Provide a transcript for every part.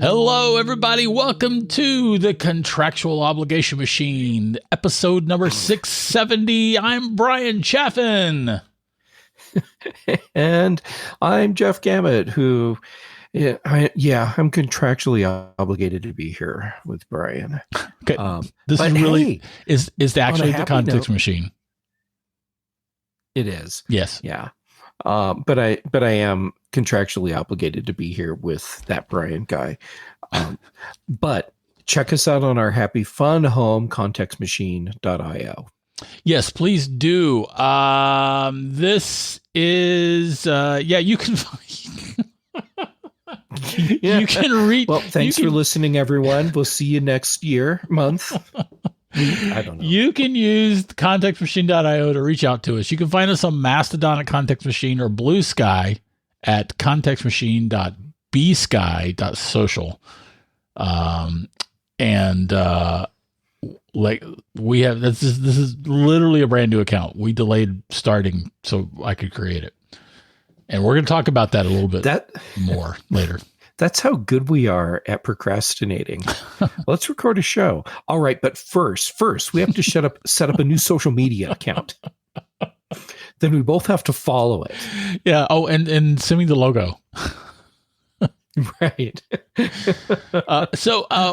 Hello, everybody. Welcome to the Contractual Obligation Machine, episode number 670. I'm Brian Chaffin. And I'm Jeff Gamet, who, I'm contractually obligated to be here with Brian. Okay, this is really is actually the Context Machine. It is, yes, yeah. But I am contractually obligated to be here with that Brian guy. But check us out on our happy fun home, contextmachine.io. Yes, please do. This is you can you can read. Well, thanks for listening, everyone. We'll see you next month. I don't know. You can use contextmachine.io to reach out to us. You can find us on Mastodon at Context Machine or Blue Sky at contextmachine.bsky.social. Like we have, this is literally a brand new account. We delayed starting so I could create it. And we're going to talk about that a little bit more later. That's how good we are at procrastinating. Let's record a show. All right, but first we have to set up a new social media account. Then we both have to follow it. Yeah. Oh, and send me the logo. Right.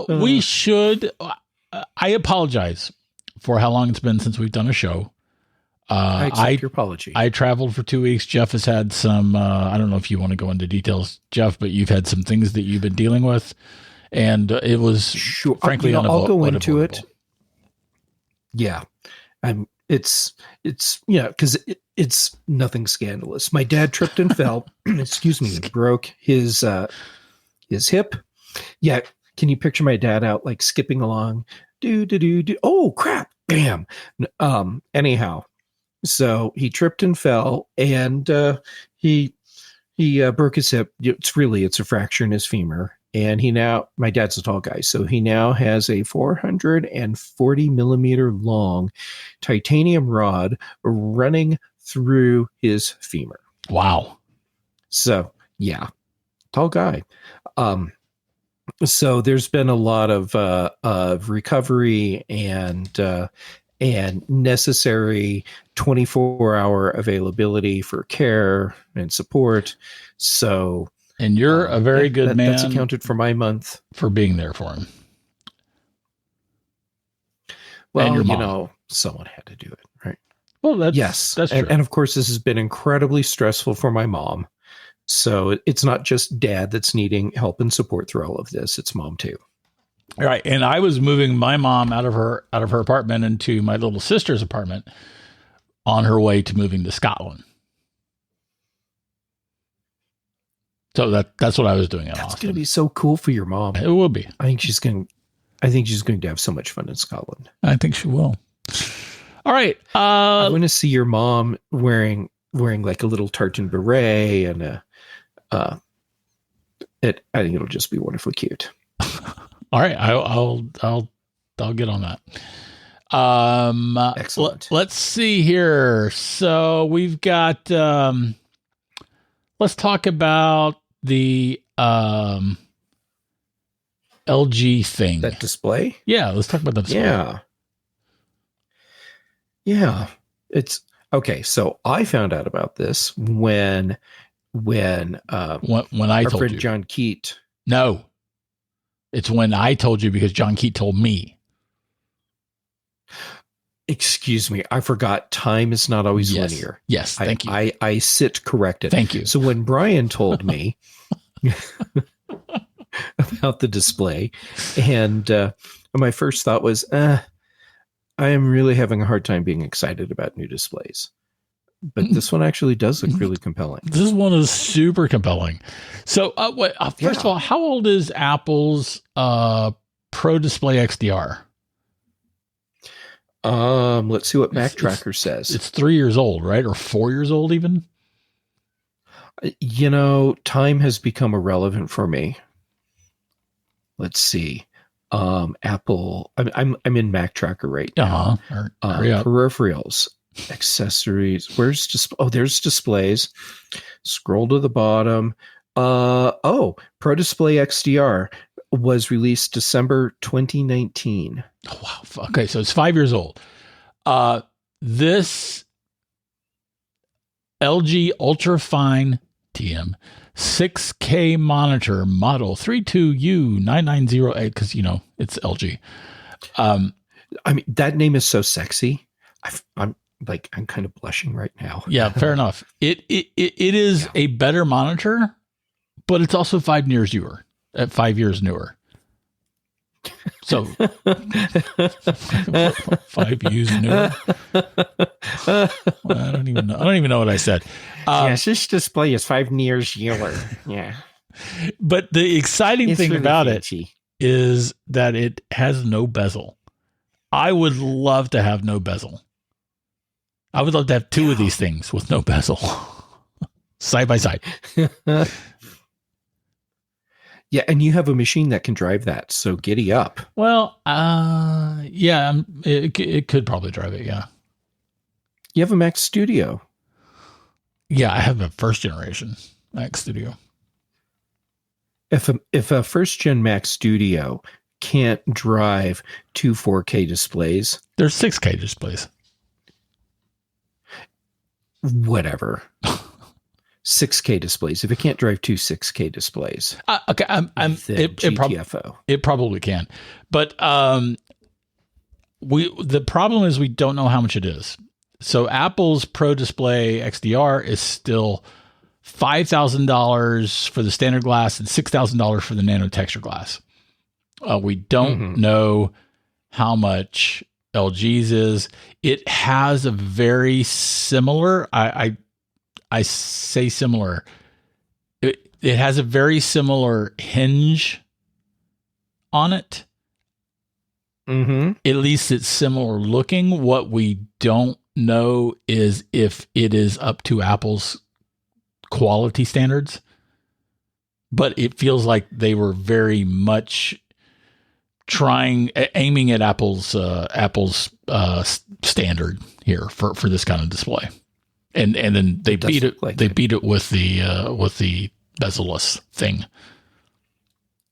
We should. I apologize for how long it's been since we've done a show. I accept your apology. I traveled for 2 weeks. Jeff has had some, I don't know if you want to go into details, Jeff, but you've had some things that you've been dealing with. And it was frankly, I'll go into it. Yeah. It's because it's nothing scandalous. My dad tripped and fell, broke his hip. Yeah. Can you picture my dad out like skipping along? Do. Oh crap. Bam. Anyhow. So he tripped and fell, and he broke his hip. It's a fracture in his femur, and my dad's a tall guy, so he now has a 440 millimeter long titanium rod running through his femur. Wow. So yeah, tall guy. So there's been a lot of recovery and necessary 24-hour availability for care and support. So, and you're a very good man. That's accounted for my month for being there for him. Well, someone had to do it, right? Well, that's true. And of course, this has been incredibly stressful for my mom. So it's not just dad that's needing help and support through all of this; it's mom too. All right. And I was moving my mom out of her apartment into my little sister's apartment on her way to moving to Scotland. So that's what I was doing. That's going to be so cool for your mom. It will be. I think she's going to have so much fun in Scotland. I think she will. All right. I want to see your mom wearing like a little tartan beret and I think it'll just be wonderfully cute. All right, I'll get on that. Excellent. Let's see here. So we've got. Let's talk about the LG thing. That display. Yeah, let's talk about that display. Yeah. It's okay. So I found out about this when I told friend you. John Keat. No. It's when I told you because John Keat told me. Excuse me. I forgot. Time is not always linear. Yes. Thank you. I sit corrected. Thank you. So when Brian told me about the display, and my first thought was, I am really having a hard time being excited about new displays. But this one actually does look really compelling. This one is super compelling. So, first of all, how old is Apple's Pro Display XDR? Let's see what Mac Tracker says. It's 3 years old, right? Or 4 years old even? Time has become irrelevant for me. Let's see. Apple, I'm in Mac Tracker right now. Peripherals. Accessories. There's displays. Scroll to the bottom. Pro Display XDR. was released December 2019. Oh, wow. Okay, so it's 5 years old. This LG Ultrafine TM 6K monitor model 32U9908, because, it's LG. I mean, that name is so sexy. I'm kind of blushing right now. Yeah, fair enough. It is a better monitor, but it's also 5 years newer. At 5 years newer. So 5 years newer. I don't even know what I said. Yes, this display is 5 years newer. Yeah. But the exciting thing really about fancy. it is that it has no bezel. I would love to have no bezel. I would love to have 2 of these things with no bezel. Side by side. Yeah, and you have a machine that can drive that, so giddy up. Well, yeah, it could probably drive it, yeah. You have a Mac Studio. Yeah, I have a first generation Mac Studio. If a first gen Mac Studio can't drive 2 4K displays, there's 6K displays. Whatever. 6K displays. If it can't drive 2 6K displays, okay, it probably can, but the problem is we don't know how much it is. So Apple's Pro Display XDR is still $5,000 for the standard glass and $6,000 for the nano texture glass. We don't know how much LG's is. It has a very similar. I say similar. It has a very similar hinge on it. Mm-hmm. At least it's similar looking. What we don't know is if it is up to Apple's quality standards. But it feels like they were very much aiming at Apple's standard here for this kind of display. And then they beat it. They beat it with the bezel-less thing.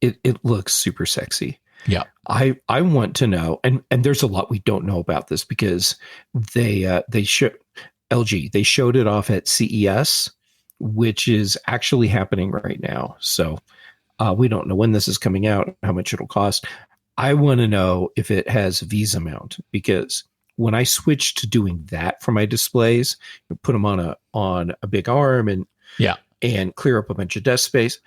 It looks super sexy. Yeah, I want to know, and there's a lot we don't know about this because they showed it off at CES, which is actually happening right now. So we don't know when this is coming out, how much it'll cost. I want to know if it has Visa mount, because when I switched to doing that for my displays, put them on a big arm and clear up a bunch of desk space,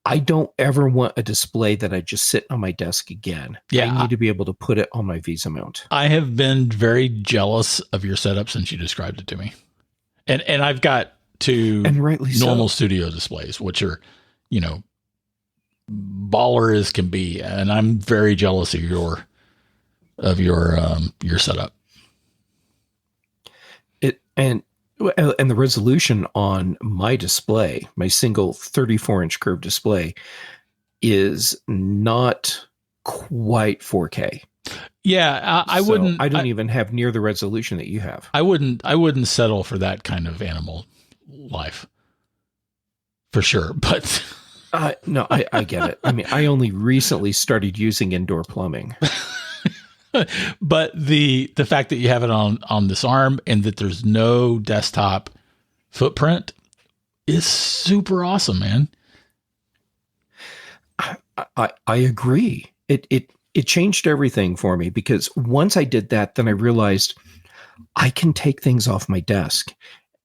I don't ever want a display that I just sit on my desk again. Yeah, I need to be able to put it on my Visa mount. I have been very jealous of your setup since you described it to me, and I've got 2 normal studio displays, which are, baller as can be, and I'm very jealous of your setup. And the resolution on my display, my single 34-inch curved display, is not quite 4K. Yeah, I wouldn't. I don't even have near the resolution that you have. I wouldn't settle for that kind of animal life, for sure. But no, I get it. I mean, I only recently started using indoor plumbing. But the fact that you have it on this arm and that there's no desktop footprint is super awesome, man. I agree. It changed everything for me, because once I did that, then I realized I can take things off my desk.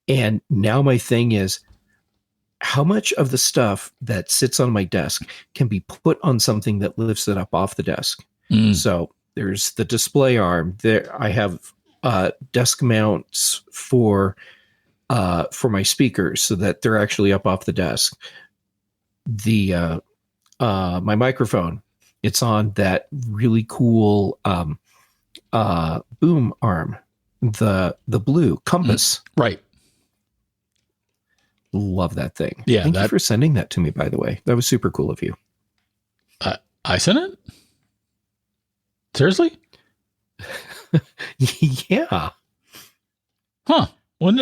And now my thing is, how much of the stuff that sits on my desk can be put on something that lifts it up off the desk? So there's the display arm. There, I have desk mounts for my speakers so that they're actually up off the desk. The my microphone, it's on that really cool boom arm, the blue compass. Right. Love that thing. Yeah. Thank you for sending that to me, by the way. That was super cool of you. I sent it? Seriously? Yeah. Huh. When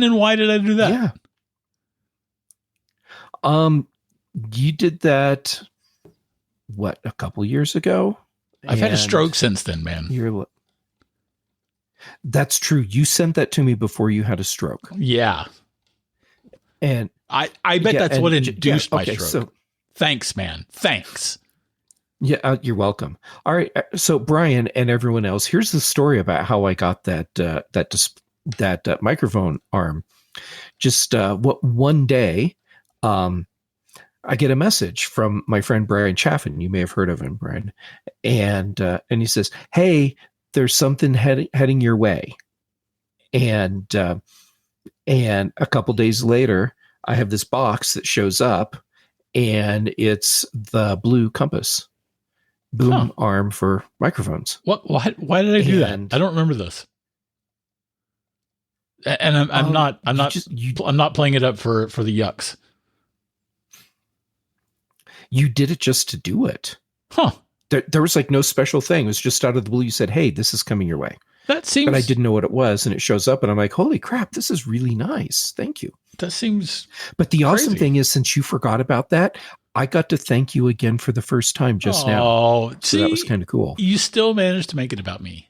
and why did I do that? Yeah. You did that a couple years ago. I've had a stroke since then, man. That's true. You sent that to me before you had a stroke. Yeah. And I bet that's what induced my stroke. So, thanks, man. Thanks. Yeah, you're welcome. All right. So Brian and everyone else, here's the story about how I got that microphone arm. Just one day, I get a message from my friend Brian Chaffin. You may have heard of him, Brian, and he says, "Hey, there's something heading your way," and a couple days later, I have this box that shows up, and it's the Blue Compass boom arm for microphones. What? Why did I do that? I don't remember this. And I'm not playing it up for the yucks. You did it just to do it. Huh. There was like no special thing. It was just out of the blue. You said, "Hey, this is coming your way." That seems. But I didn't know what it was, and it shows up, and I'm like, "Holy crap, this is really nice. Thank you." That seems. But the awesome thing is, since you forgot about that, I got to thank you again for the first time just now. Oh, so that was kind of cool. You still managed to make it about me.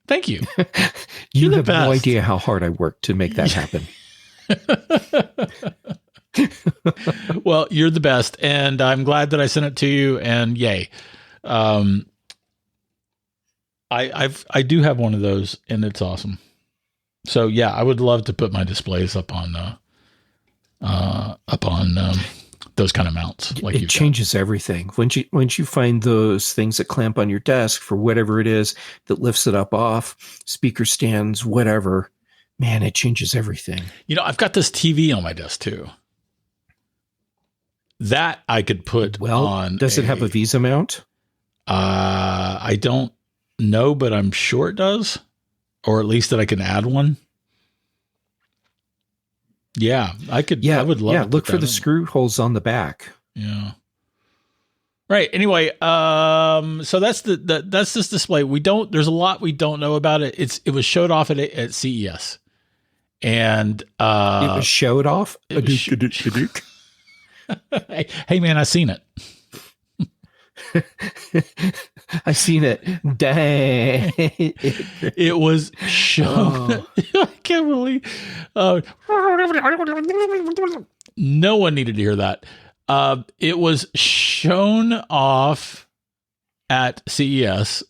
Thank you. You have no idea how hard I worked to make that happen. Well, you're the best, and I'm glad that I sent it to you. And yay, I do have one of those, and it's awesome. So yeah, I would love to put my displays up on those kind of mounts. Like it changes everything. Once you find those things that clamp on your desk for whatever it is that lifts it up off, speaker stands, whatever, man, it changes everything. I've got this TV on my desk too. That I could put on. Does it have a Visa mount? I don't know, but I'm sure it does, or at least that I can add one. Yeah, I could. Yeah, I would love. Yeah, look for the screw holes on the back. Yeah. Right. Anyway, so that's that's this display. There's a lot we don't know about it. It was showed off at CES, and it was showed off. Hey man, I seen it. I seen it. Dang. It was shown. I can't believe. No one needed to hear that. It was shown off at CES.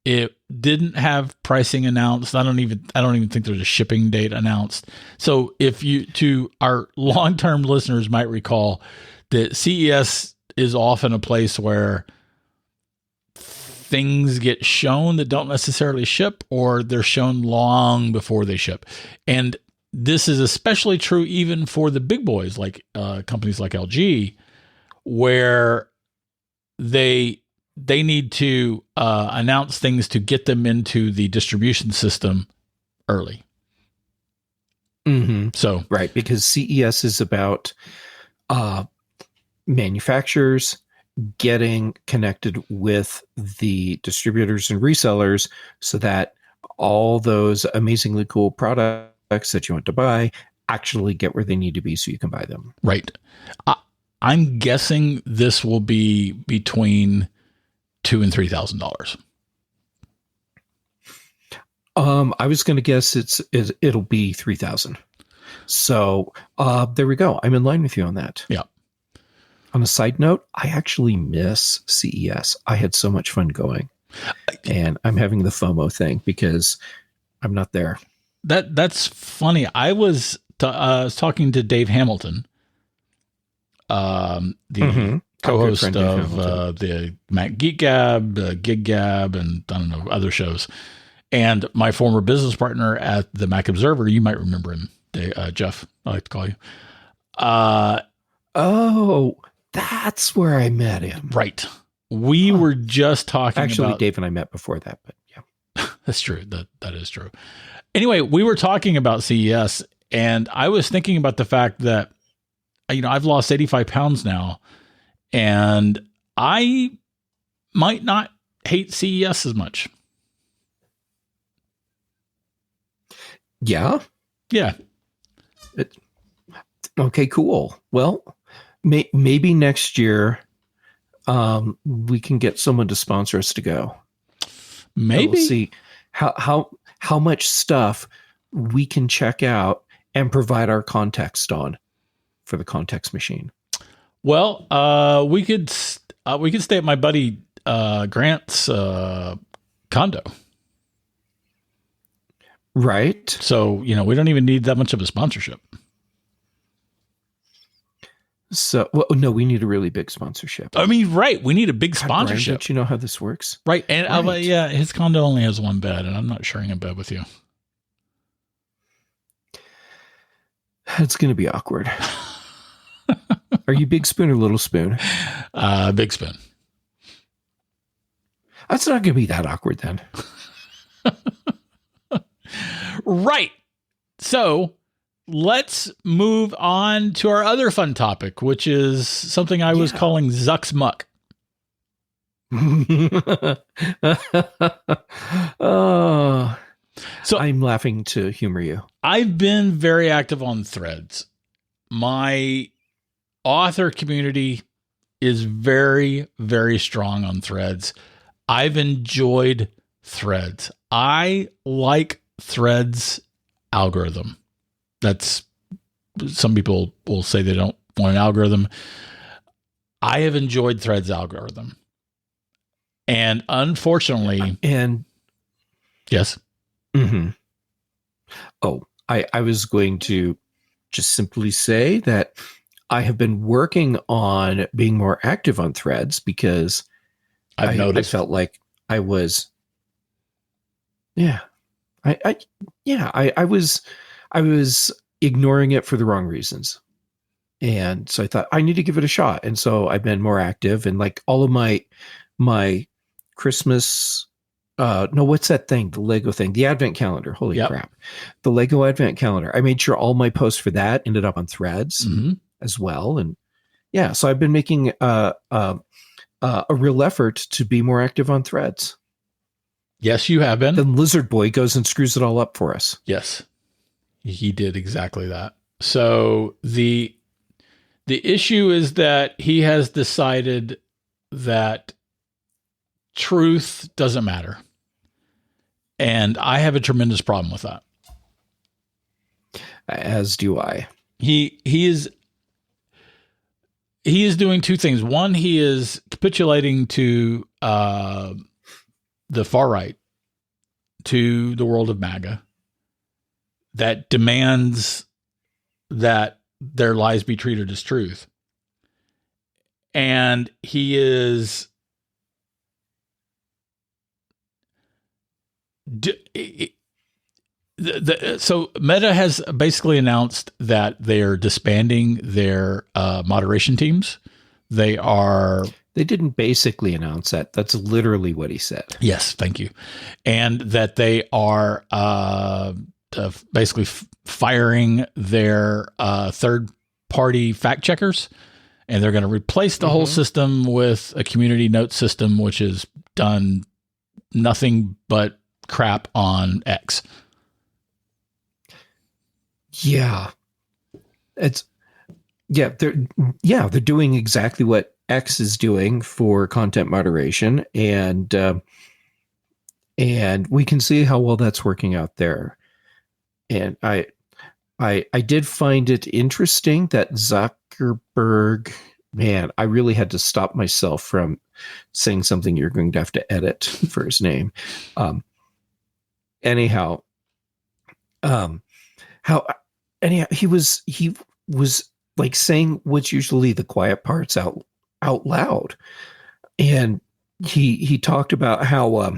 It didn't have pricing announced. I don't even think there's a shipping date announced. So if to our long-term listeners might recall that CES is often a place where things get shown that don't necessarily ship, or they're shown long before they ship. And this is especially true even for the big boys, like companies like LG, where they need to announce things to get them into the distribution system early. Mm-hmm. So right, because CES is about manufacturers getting connected with the distributors and resellers so that all those amazingly cool products that you want to buy actually get where they need to be so you can buy them. Right. I'm guessing this will be between $2,000 and $3,000. I was going to guess it'll be 3,000. So there we go. I'm in line with you on that. Yeah. On a side note, I actually miss CES. I had so much fun going, and I'm having the FOMO thing because I'm not there. That's funny. I was talking to Dave Hamilton, the co-host of the Mac Geek Gab, Gig Gab, and I don't know, other shows. And my former business partner at the Mac Observer, you might remember him, Jeff, I like to call you. Oh, that's where I met him. Right. We were just talking Actually, about... Dave and I met before that, but yeah. That's true. That is true. Anyway, we were talking about CES, and I was thinking about the fact that, I've lost 85 pounds now, and I might not hate CES as much. Yeah? Yeah. Okay, cool. Well, maybe next year we can get someone to sponsor us to go. Maybe. We'll see how much stuff we can check out and provide our context on for the context machine. Well, we could stay at my buddy Grant's condo. Right. So, we don't even need that much of a sponsorship. So, well, no, we need a really big sponsorship. I mean, right. We need a big sponsorship. Brian, don't you know how this works? Right. And yeah, his condo only has one bed, and I'm not sharing a bed with you. It's going to be awkward. Are you big spoon or little spoon? Big spoon. That's not going to be that awkward then. Right. So let's move on to our other fun topic, which is something I was calling Zuck's Muck. So I'm laughing to humor you. I've been very active on Threads. My author community is very, very strong on Threads. I've enjoyed Threads. I like Threads algorithm. That's, some people will say they don't want an algorithm. I have enjoyed Threads algorithm. And unfortunately, yes. Mm-hmm. Oh, I was going to just simply say that I have been working on being more active on Threads because I've noticed. I felt like I was, I was ignoring it for the wrong reasons. And so I thought I need to give it a shot. And so I've been more active, and like all of my Christmas, what's that thing? The Lego thing, the advent calendar. Holy crap. The Lego advent calendar. I made sure all my posts for that ended up on Threads as well. And yeah, so I've been making a real effort to be more active on Threads. Yes, you have been. Then Lizard Boy goes and screws it all up for us. Yes, he did exactly that. So the issue is that he has decided that truth doesn't matter. And I have a tremendous problem with that. As do I. He is doing two things. One, he is capitulating to the far right, to the world of MAGA, that demands that their lies be treated as truth. And he is so Meta has basically announced that they're disbanding their moderation teams. They didn't basically announce that. That's literally what he said. Yes, thank you. And that they are basically firing their third-party fact checkers, and they're going to replace the whole system with a community note system, which has done nothing but crap on X. Yeah. They're doing exactly what X is doing for content moderation, and we can see how well that's working out there. And I did find it interesting that Zuckerberg, man, I really had to stop myself from saying something you're going to have to edit for his name. Anyhow, he was like saying what's usually the quiet parts out loud. And he talked about how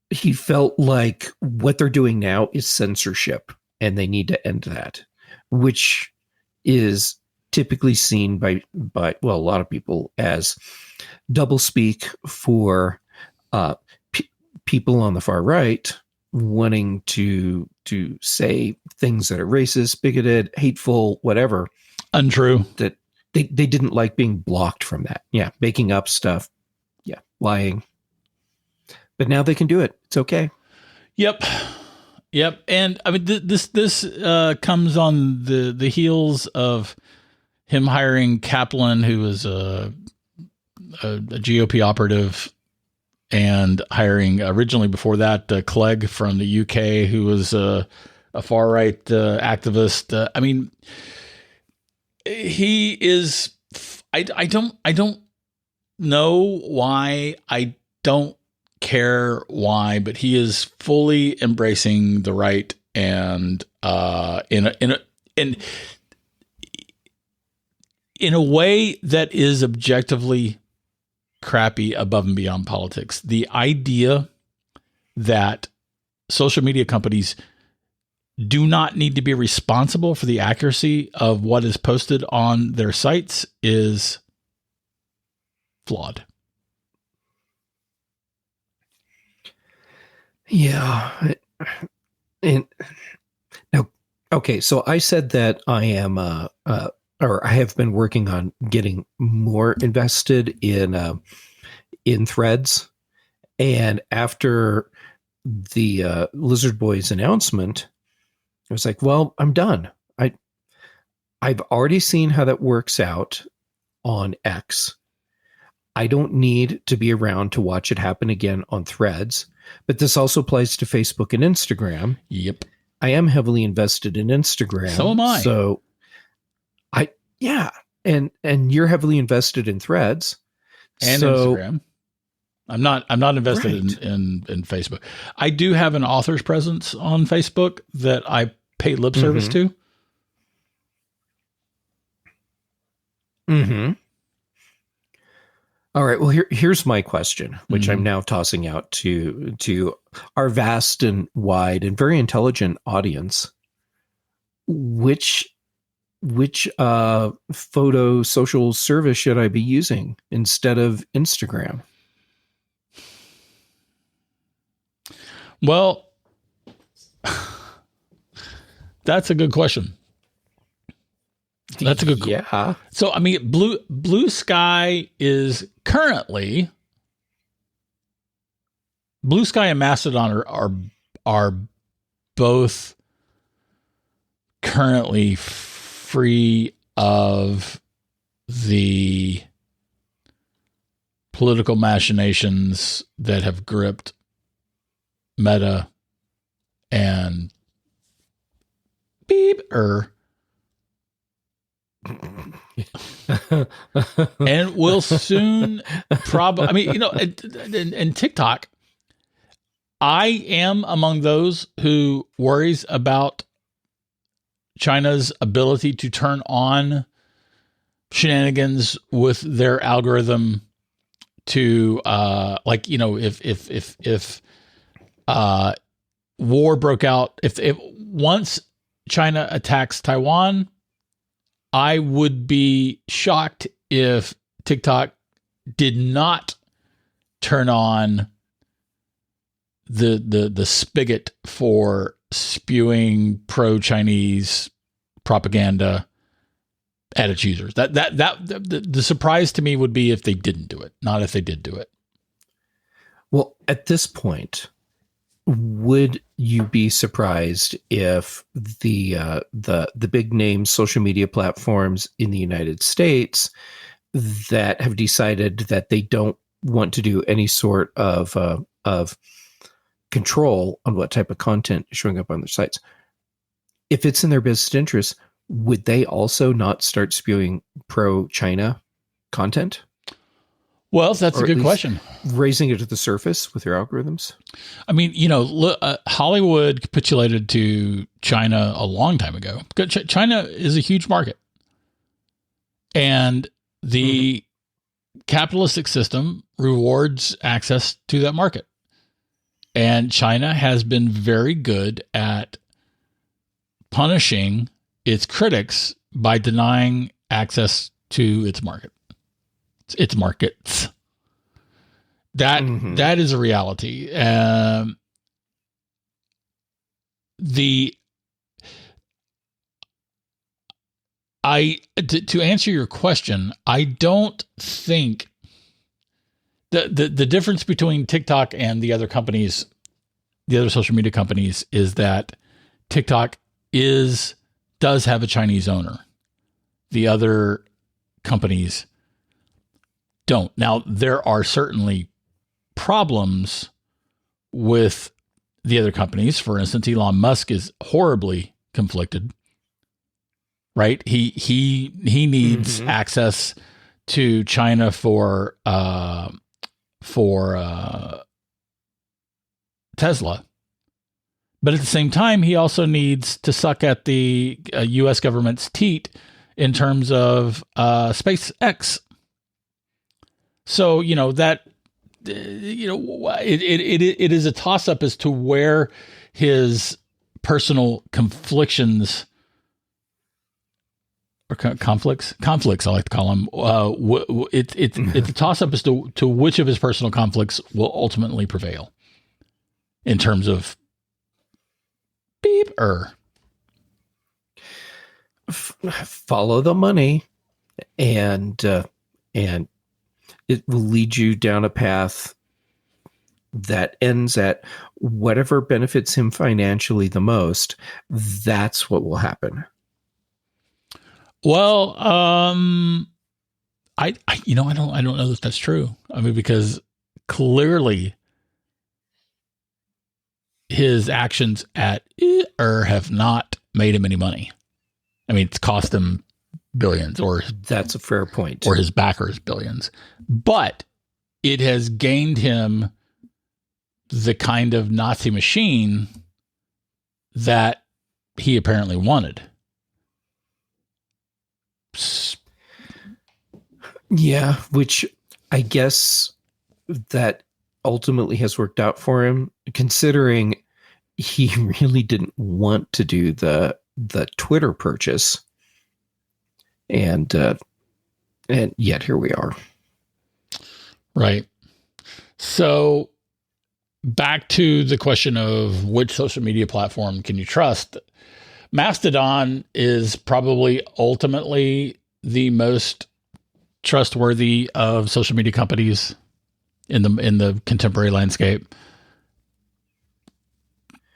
he felt like what they're doing now is censorship and they need to end that, which is typically seen by a lot of people as doublespeak for people on the far right wanting to say things that are racist, bigoted, hateful, whatever. Untrue. That they didn't like being blocked from that. Yeah. Making up stuff. Yeah. Lying. But now they can do it. It's okay. Yep. And I mean, this comes on the heels of him hiring Kaplan, who was a GOP operative, and hiring originally before that Clegg from the UK, who was a far right activist. I mean, he is. I don't know why. I don't care why, but he is fully embracing the right, and in a way that is objectively crappy, above and beyond politics. The idea that social media companies do not need to be responsible for the accuracy of what is posted on their sites is flawed. Yeah. And now, okay, so I said that I am, or I have been working on getting more invested in Threads. And after the Lizard Boys announcement, I was like, well, I'm done. I've already seen how that works out on X. I don't need to be around to watch it happen again on Threads. But this also applies to Facebook and Instagram. Yep. I am heavily invested in Instagram. So am I. So and you're heavily invested in Threads and Instagram. I'm not invested in Facebook. I do have an author's presence on Facebook that I pay lip service to. Mm-hmm. All right. Well, here's my question, which I'm now tossing out to our vast and wide and very intelligent audience. Which photo social service should I be using instead of Instagram? Well, that's a good question. That's a good. Yeah. So, I mean, Blue Sky is currently, Blue Sky and Mastodon are both currently free of the political machinations that have gripped Meta and and will soon probably, I mean, and TikTok, I am among those who worries about China's ability to turn on shenanigans with their algorithm to, if war broke out, if once China attacks Taiwan, I would be shocked if TikTok did not turn on the spigot for spewing pro-Chinese propaganda at its users. The surprise to me would be if they didn't do it, not if they did do it. Well, at this point, would you be surprised if the big name social media platforms in the United States that have decided that they don't want to do any sort of control on what type of content is showing up on their sites, if it's in their best interest, would they also not start spewing pro-China content? Well, that's a good question. Raising it to the surface with their algorithms. I mean, Hollywood capitulated to China a long time ago. China is a huge market. And the capitalistic system rewards access to that market. And China has been very good at punishing its critics by denying access to its market. Its markets. That is a reality. To answer your question, I don't think the difference between TikTok and the other companies, the other social media companies, is that TikTok does have a Chinese owner. the other companies don't. Now, there are certainly problems with the other companies. For instance, Elon Musk is horribly conflicted, right? He needs access to China for Tesla. But at the same time, he also needs to suck at the U.S. government's teat in terms of SpaceX. So, it is a toss-up as to where his personal conflicts, I like to call them. It's a toss-up as to which of his personal conflicts will ultimately prevail in terms of follow the money, and it will lead you down a path that ends at whatever benefits him financially the most. That's what will happen. Well, I don't know if that's true. I mean, because clearly his actions at have not made him any money. I mean, it's cost him billions, or that's a fair point, or his backers billions, but it has gained him the kind of Nazi machine that he apparently wanted. Yeah, which I guess that ultimately has worked out for him, considering he really didn't want to do the Twitter purchase, and yet here we are. Right. So back to the question of which social media platform can you trust? Mastodon is probably ultimately the most trustworthy of social media companies in the contemporary landscape.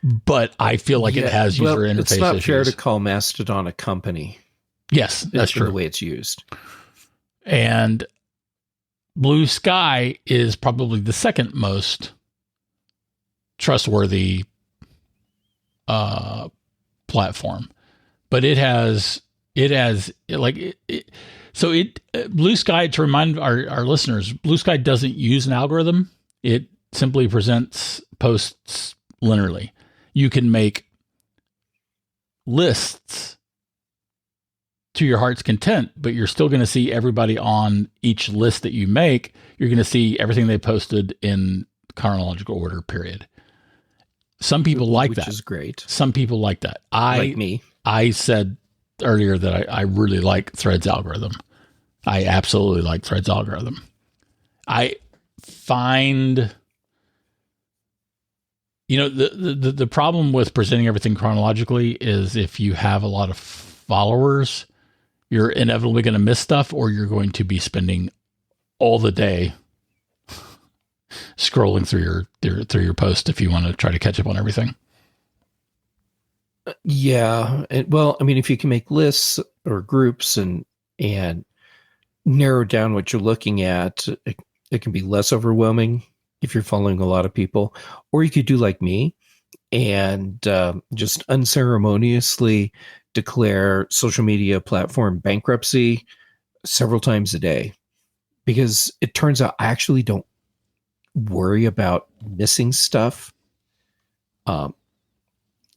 But I feel like it has user interface issues. It's not fair to call Mastodon a company. Yes, that's true. The way it's used. And Blue Sky is probably the second most trustworthy platform. But Blue Sky, to remind our listeners, Blue Sky doesn't use an algorithm. It simply presents posts linearly. You can make lists to your heart's content, but you're still going to see everybody on each list that you make. You're going to see everything they posted in chronological order, period. Some people like that. Which is great. Some people like that. Like me. I said earlier that I really like Threads algorithm. I absolutely like Threads algorithm. I find... the problem with presenting everything chronologically is if you have a lot of followers, you're inevitably going to miss stuff, or you're going to be spending all the day scrolling through your post if you want to try to catch up on everything. Yeah. Well, I mean, if you can make lists or groups and narrow down what you're looking at, it can be less overwhelming if you're following a lot of people. Or you could do like me and just unceremoniously declare social media platform bankruptcy several times a day, because it turns out I actually don't worry about missing stuff.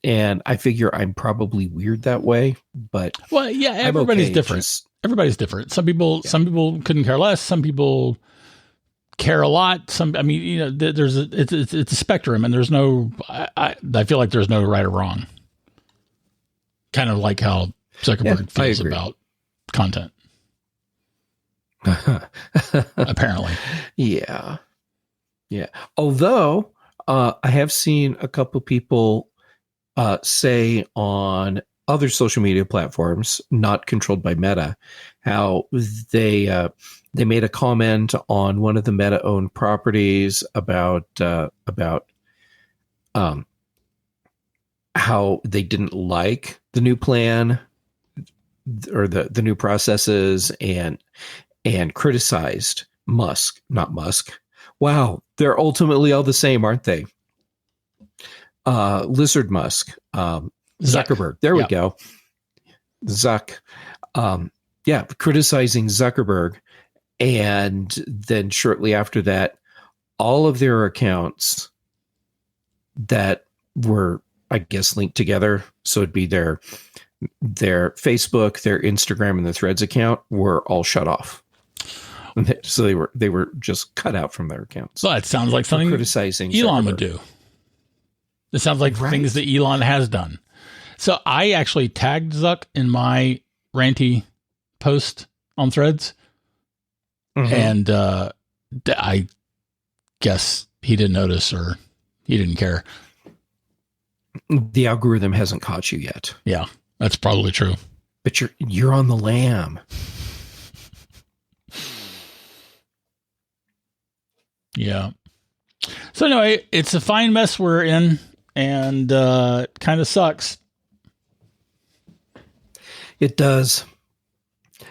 And I figure I'm probably weird that way, but everybody's different. Everybody's different. Some people couldn't care less. Some people care a lot. It's a spectrum, and there's no, I feel like there's no right or wrong. Kind of like how Zuckerberg feels about content. Apparently. Yeah. Yeah. Although I have seen a couple people say on other social media platforms, not controlled by Meta, how they made a comment on one of the Meta-owned properties about how they didn't like the new plan the new processes and criticized not Musk. Wow, they're ultimately all the same, aren't they? Lizard Musk, Zuckerberg. There we go. Zuck. Criticizing Zuckerberg. And then shortly after that, all of their accounts that were, I guess, linked together, so it'd be their Facebook, their Instagram, and the Threads account, were all shut off. So they were just cut out from their accounts. Well, it sounds like something criticizing Elon Zuckerberg would do. It sounds like things that Elon has done. So I actually tagged Zuck in my ranty post on Threads. Mm-hmm. And I guess he didn't notice, or he didn't care. The algorithm hasn't caught you yet. Yeah, that's probably true. But you're on the lam. Yeah. So anyway, it's a fine mess we're in, and kind of sucks. It does.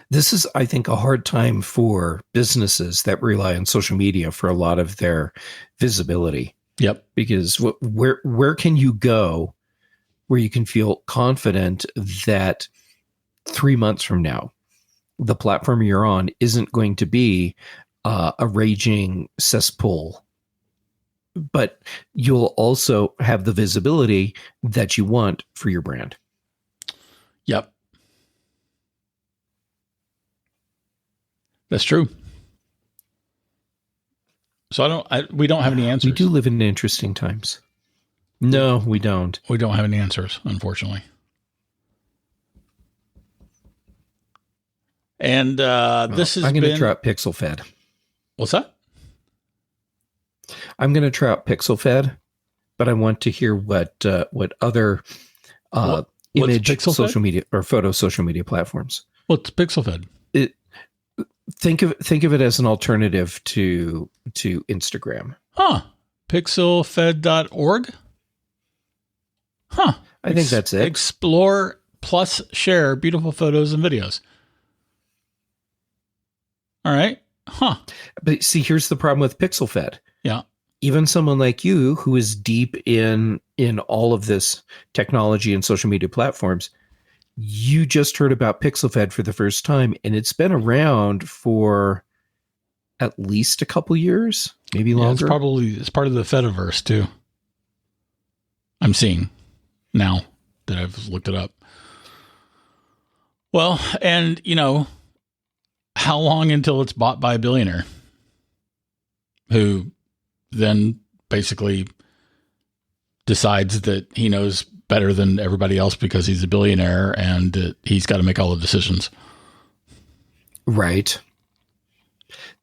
This is, I think, a hard time for businesses that rely on social media for a lot of their visibility. Yep. Because where can you go where you can feel confident that 3 months from now, the platform you're on isn't going to be a raging cesspool, but you'll also have the visibility that you want for your brand. Yep. That's true. So we don't have any answers. We do live in interesting times. No, we don't. We don't have any answers, unfortunately. And this has I'm going been... to try out Pixel Fed. What's that? I'm going to try out Pixel Fed, but I want to hear what other image social media or photo social media platforms. What's Pixel Fed? Think of it as an alternative to Instagram. Huh. Pixelfed.org? Huh. I think that's it. Explore plus share beautiful photos and videos. All right. Huh. But see, here's the problem with Pixel Fed. Yeah. Even someone like you who is deep in all of this technology and social media platforms, you just heard about Pixel Fed for the first time, and it's been around for at least a couple years, maybe longer. It's part of the Fediverse too. I'm seeing now that I've looked it up. Well, and how long until it's bought by a billionaire who then basically decides that he knows better than everybody else because he's a billionaire and he's got to make all the decisions. Right.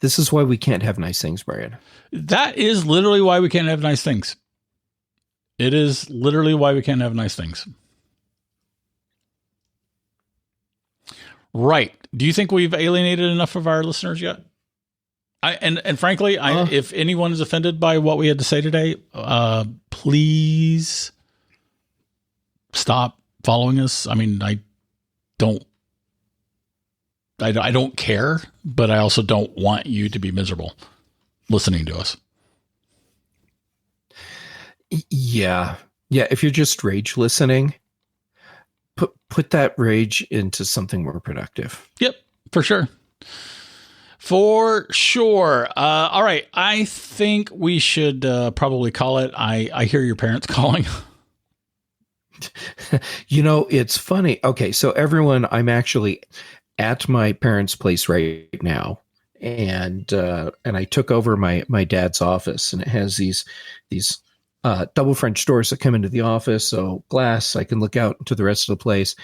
This is why we can't have nice things, Brian. That is literally why we can't have nice things. It is literally why we can't have nice things. Right. Do you think we've alienated enough of our listeners yet? Frankly, if anyone is offended by what we had to say today, please stop following us. I mean, I don't care, but I also don't want you to be miserable listening to us. Yeah. Yeah. If you're just rage listening, put that rage into something more productive. Yep, for sure. For sure. All right. I think we should probably call it. I hear your parents calling. It's funny. Okay, so everyone, I'm actually at my parents' place right now, and I took over my dad's office, and it has these double French doors that come into the office, so glass. I can look out into the rest of the place.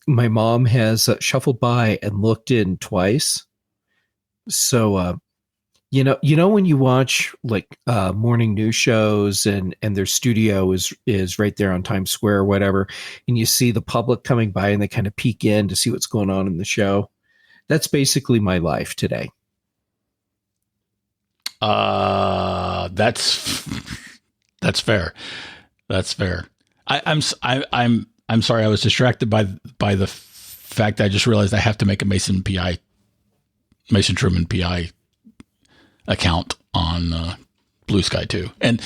My mom has shuffled by and looked in twice. So, when you watch like morning news shows and their studio is right there on Times Square or whatever, and you see the public coming by and they kind of peek in to see what's going on in the show. That's basically my life today. That's fair. That's fair. I'm sorry. I was distracted by the fact, I just realized I have to make a Mason Truman PI account on Blue Sky too. And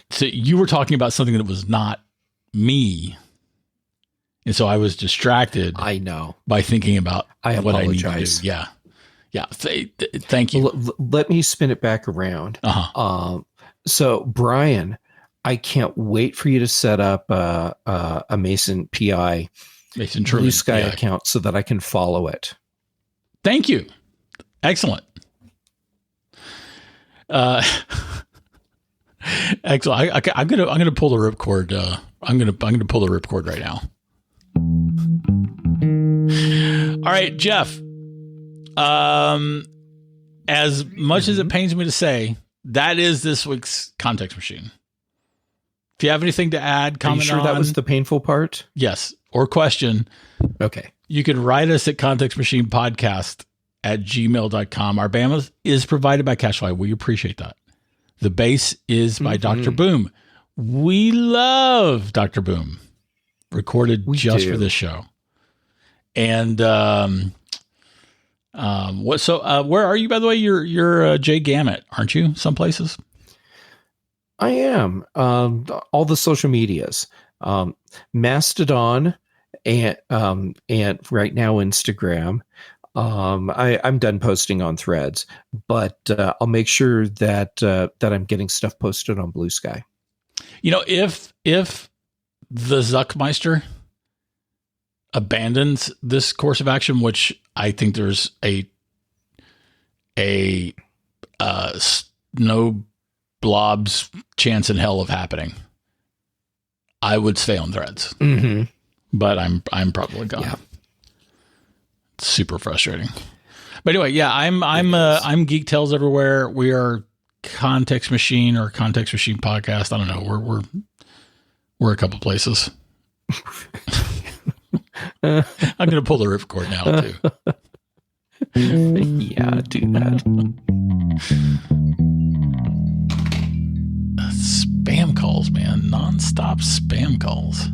so you were talking about something that was not me. And so I was distracted. I know. By thinking about I what I need apologize. to do. Yeah. Yeah. Thank you. Let me spin it back around. So Brian, I can't wait for you to set up a Mason PI Mason Truman Blue Sky PI account so that I can follow it. Thank you. Excellent. Excellent. I'm gonna pull the ripcord. I'm gonna pull the ripcord right now. All right, Jeff. As much as it pains me to say, that is this week's Context Machine. If you have anything to add, comment. Are you sure that was the painful part? Yes, or question. Okay. You can write us at contextmachinepodcast@gmail.com. Our BAM is provided by Cashfly. We appreciate that. The bass is by Dr. Boom. We love Dr. Boom. Recorded just for this show. And where are you, by the way? You're Jay Gamut, aren't you? Some places. I am. All the social medias, Mastodon, and right now Instagram. I'm done posting on Threads, but I'll make sure that I'm getting stuff posted on Blue Sky. You know, if the Zuckmeister abandons this course of action, which I think there's no blob's chance in hell of happening, I would stay on Threads. But I'm probably gone. Yeah. It's super frustrating. But anyway, yeah, I'm Geek Tales everywhere. We are Context Machine or Context Machine Podcast. I don't know. We're a couple places. I'm going to pull the ripcord now too. Yeah, do that. Spam calls, man. Non-stop spam calls.